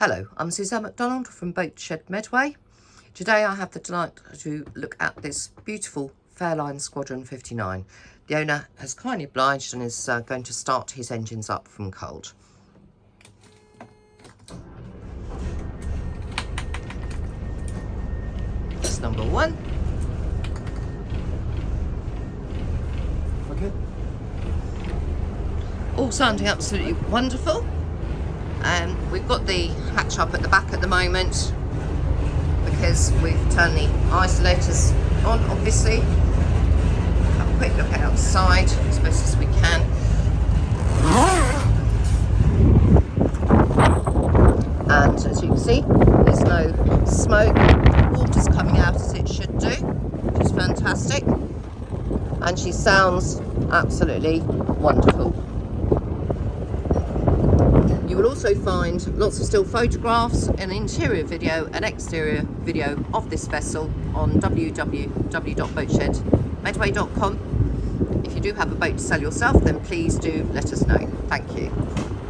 Hello, I'm Suzanne MacDonald from Boatshed Medway. Today I have the delight to look at this beautiful Fairline Squadron 59. The owner has kindly obliged and is going to start his engines up from cold. That's number one. Okay. All sounding absolutely wonderful. We've got the hatch up at the back at the moment because we've turned the isolators on, obviously. Have a quick look outside as best as we can. And as you can see, there's no smoke. Water's coming out as it should do, which is fantastic. And she sounds absolutely wonderful. You will also find lots of still photographs, an interior video and exterior video of this vessel on www.boatshedmedway.com. If you do have a boat to sell yourself, then please do let us know. Thank you.